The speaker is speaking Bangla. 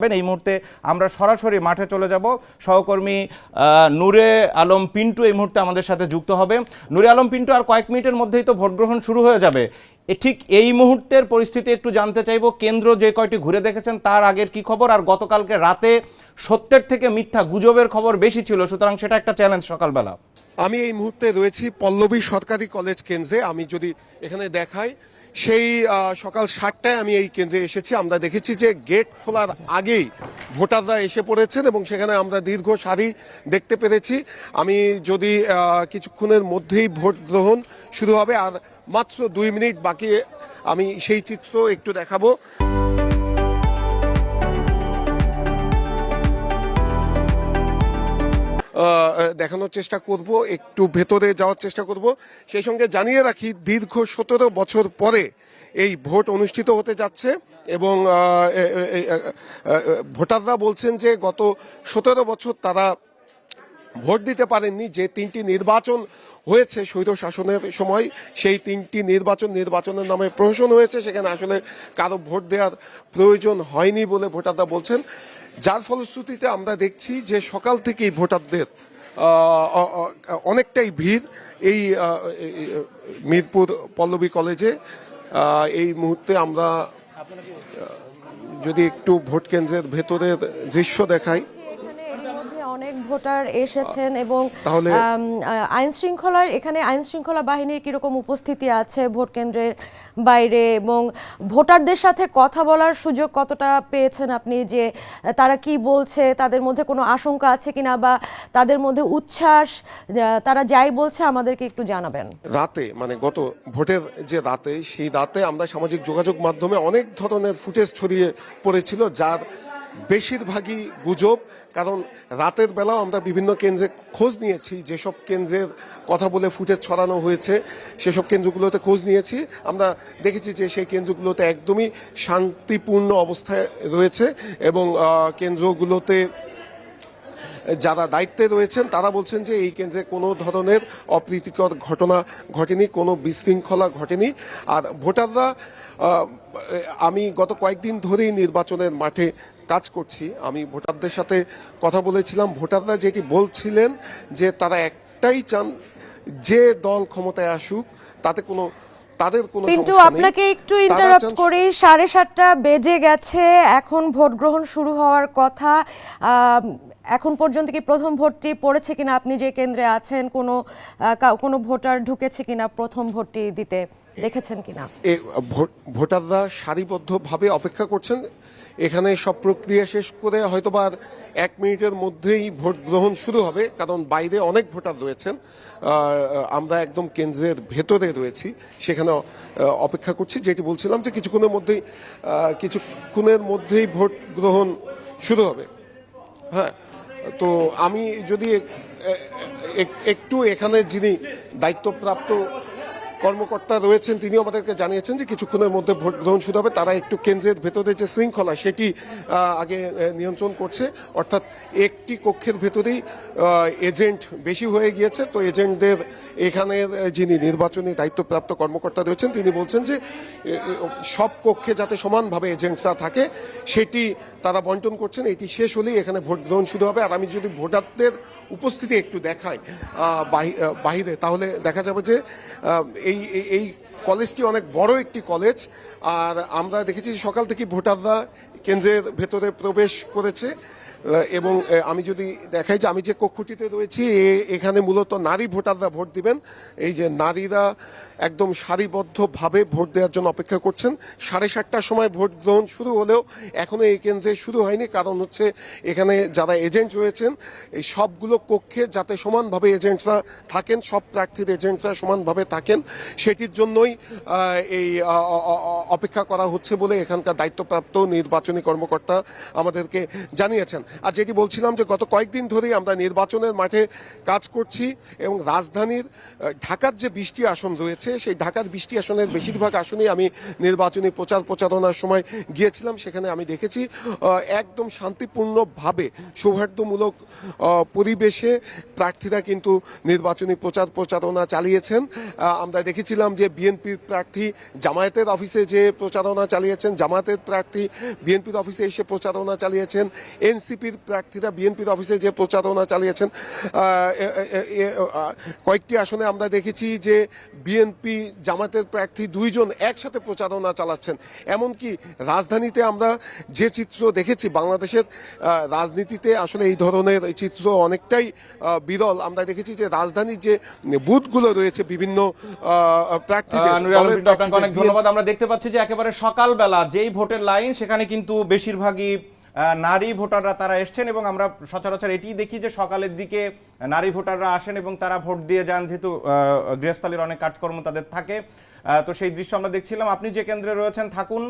এই মুহূর্তে আমরা সরাসরি মাঠে চলে যাব। সহকর্মী নূরে আলম পিন্টু এই মুহূর্তে আমাদের সাথে যুক্ত হবে। নূরে আলম পিন্টু, আর কয়েক মিনিটের মধ্যেই তো ভোট গ্রহণ শুরু হয়ে যাবে, ঠিক এই মুহূর্তের পরিস্থিতি একটু জানতে চাইব। কেন্দ্র যে কয়টি ঘুরে দেখেছেন তার আগের কি খবর, আর গতকালকে রাতে সত্যের থেকে মিথ্যা গুজবের খবর বেশি ছিল, সুতরাং সেটা একটা চ্যালেঞ্জ সকালবেলা। আমি এই মুহূর্তে রয়েছি পল্লবী সরকারি কলেজ কেন্দ্রে। আমি যদি এখানে দেখাই, সেই সকাল 7টায় আমি এই কেন্দ্রে এসেছি। আমরা দেখেছি যে গেট খোলার আগেই ভোটাররা এসে পড়েছেন এবং সেখানে আমরা দীর্ঘ সারি দেখতে পেরেছি। আমি যদি কিছুক্ষণের মধ্যেই ভোট গ্রহণ শুরু হবে, আর মাত্র 2 মিনিট বাকি, আমি সেই চিত্র একটু দেখাবো। দেখানোর চেষ্টা করব, একটু ভেতরে যাওয়ার চেষ্টা করব। সেই সঙ্গে জানিয়ে রাখি, দীর্ঘ 17 বছর পরে এই ভোট অনুষ্ঠিত হতে যাচ্ছে এবং ভোটাররা বলছেন যে গত 17 বছর তারা ভোট দিতে পারেননি। যে 3টি নির্বাচন হয়েছে স্বৈর শাসনের সময়, সেই 3টি নির্বাচনের নামে প্রহসন হয়েছে, সেখানে আসলে কারো ভোট দেওয়ার প্রয়োজন হয়নি বলে ভোটাররা বলছেন। যার ফলশ্রুতিতে আমরা দেখছি যে সকাল থেকেই ভোটারদের অনেকটাই ভিড় এই মিরপুর পল্লবী কলেজে। এই মুহূর্তে আমরা যদি একটু ভোট কেন্দ্রের ভেতরের দৃশ্য দেখাই, অনেক ভোটার এসেছেন এবং আইন শৃঙ্খলা বাহিনীর কিরকম উপস্থিতি আছে ভোট কেন্দ্রের বাইরে, এবং ভোটারদের সাথে কথা বলার সুযোগ কতটা পেয়েছেন আপনি, যে তারা কি বলছে, তাদের মধ্যে কোনো আশঙ্কা আছে কিনা, বা তাদের মধ্যে উচ্ছ্বাস, তারা যাই বলছে আমাদেরকে একটু জানাবেন। রাতে মানে গত ভোটের যে রাতে, সেই রাতে আমরা সামাজিক যোগাযোগ মাধ্যমে অনেক ধরনের ফুটেজ ছড়িয়ে পড়েছিল, যার বেশিরভাগই গুজব। কারণ রাতের বেলাও আমরা বিভিন্ন কেন্দ্রে খোঁজ নিয়েছি, যেসব কেন্দ্রের কথা বলে ফুটেজ ছড়ানো হয়েছে সেসব কেন্দ্রগুলোতে খোঁজ নিয়েছি। আমরা দেখেছি যে সেই কেন্দ্রগুলোতে একদমই শান্তিপূর্ণ অবস্থায় রয়েছে এবং কেন্দ্রগুলোতে যারা দায়িত্বে রয়েছেন তারা বলছেন যে এই কেন্দ্রে কোনো ধরনের অপ্রীতিকর ঘটনা ঘটেনি, কোনো বিশৃঙ্খলা ঘটেনি। আর ভোটাররা, আমি গত কয়েকদিন ধরেই নির্বাচনের মাঠে কাজ করছি, আমি ভোটারদের সাথে কথা বলেছিলাম। ভোটাররা যেটি বলছিলেন যে তারা একটাই চান, যে দল ক্ষমতায় আসুক তাতে কোনো পিন্টু, আপনাকে একটু ইন্টারাপ্ট করি। 7:30 বেজে গেছে, এখন ভোট গ্রহণ শুরু হওয়ার কথা। এখন পর্যন্ত কি প্রথম ভোটটি পড়েছে কিনা, আপনি যে কেন্দ্রে আছেন কোনো ভোটার ঢুকেছে কিনা, প্রথম ভোটটি দিতে দেখেছেন কিনা? ভোটাররা সারিবদ্ধভাবে অপেক্ষা করছেন। এখানে সব প্রক্রিয়া শেষ করে হয়তোবা 1 মিনিটের মধ্যেই ভোট গ্রহণ শুরু হবে, কারণ বাইরে অনেক ভোটার রয়েছেন। আমরা একদম কেন্দ্রের ভেতরে রয়েছি, সেখানে অপেক্ষা করছি। যেটি বলছিলাম যে কিছুক্ষণের মধ্যেই ভোট গ্রহণ শুরু হবে। হ্যাঁ, তো আমি যদি একটু এখানে যিনি দায়িত্বপ্রাপ্ত কর্মকর্তা রয়েছেন তিনি আমাদেরকে জানিয়েছেন যে কিছুক্ষণের মধ্যে ভোট গ্রহণ শুরু হবে। তারা একটু কেন্দ্রের ভেতরে যে শৃঙ্খলা সেটি আগে নিয়ন্ত্রণ করছে, অর্থাৎ একটি কক্ষের ভেতরেই এজেন্ট বেশি হয়ে গিয়েছে। তো এজেন্টদের এখানের যিনি নির্বাচনী দায়িত্বপ্রাপ্ত কর্মকর্তা রয়েছেন তিনি বলছেন যে সব কক্ষে যাতে সমানভাবে এজেন্টরা থাকে সেটি তারা বন্টন করছেন। এটি শেষ হলেই এখানে ভোট গ্রহণ শুরু হবে। আর আমি যদি ভোটারদের উপস্থিতি একটু দেখাই বাহিরে, তাহলে দেখা যাবে যে এই কলেজটি অনেক বড় একটি কলেজ। আর আমরা দেখেছি সকাল থেকে ভোটাররা কেন্দ্রের ভেতরে প্রবেশ করেছে। এবং আমি যদি দেখাই যে আমি যে কক্ষটিতে রয়েছি, এখানে মূলত নারী ভোটাররা ভোট দিবেন। এই যে নারীরা একদম সারিবদ্ধভাবে ভোট দেওয়ার জন্য অপেক্ষা করছেন। 7:30টার সময় ভোট গ্রহণ শুরু হলেও এখনো এই কেন্দ্রে শুরু হয়নি, কারণ হচ্ছে এখানে যারা এজেন্ট রয়েছেন এই সবগুলো কক্ষে যাতে সমানভাবে এজেন্টরা থাকেন, সব প্রার্থীর এজেন্টরা সমানভাবে থাকেন, সেটির জন্যই এই অপেক্ষা করা হচ্ছে বলে এখানকার দায়িত্বপ্রাপ্ত নির্বাচনী কর্মকর্তা আমাদেরকে জানিয়েছেন। আর যেটি বলছিলাম যে গত কয়েকদিন ধরেই আমরা নির্বাচনের মাঠে কাজ করছি এবং রাজধানীর ঢাকার যে 20টি আসন রয়েছে, সেই ঢাকার 20টি আসনের বেশিরভাগ আসনেই আমি নির্বাচনী প্রচারণার সময় গিয়েছিলাম। সেখানে আমি দেখেছি একদম শান্তিপূর্ণভাবে সৌহার্দ্যমূলক পরিবেশে প্রার্থীরা কিন্তু নির্বাচনী প্রচারণা চালিয়েছেন। আমরা দেখেছিলাম যে বিএনপির প্রার্থী জামায়াতের অফিসে যে প্রচারণা চালিয়েছেন, জামায়াতের প্রার্থী বিএনপি বিএনপির অফিসে এসে প্রচারণা চালিয়েছেন, এনসিপির প্রার্থীরা বিএনপির অফিসে যে প্রচারণা চালিয়েছেন। কয়েকটি আসনে আমরা দেখেছি যে বিএনপি জামাতের প্রার্থী দুইজন একসাথে প্রচারণা চালাচ্ছেন। এমনকি রাজধানীতে আমরা যে চিত্র দেখেছি, বাংলাদেশের রাজনীতিতে আসলে এই ধরনের চিত্র অনেকটাই বিরল। আমরা দেখেছি যে রাজধানীর যে বুথগুলো রয়েছে বিভিন্ন প্রার্থীদের, নুরে আলম পিন্টু, আপনাকে অনেক ধন্যবাদ। আমরা দেখতে পাচ্ছি যে একেবারে সকালবেলা যেই ভোটের লাইন, সেখানে কিন্তু বেশিরভাগই নারী ভোটাররা তারা এসছেন, এবং আমরা সচরাচর এটি দেখি যে সকালের দিকে নারী ভোটাররা আসেন এবং তারা ভোট দিয়ে যান, যেহেতু গৃহস্থালির অনেক কাজকর্ম তাদের থাকে। তো সেই দৃশ্য আমরা দেখছিলাম। আপনি যে কেন্দ্রে রয়েছেন থাকুন।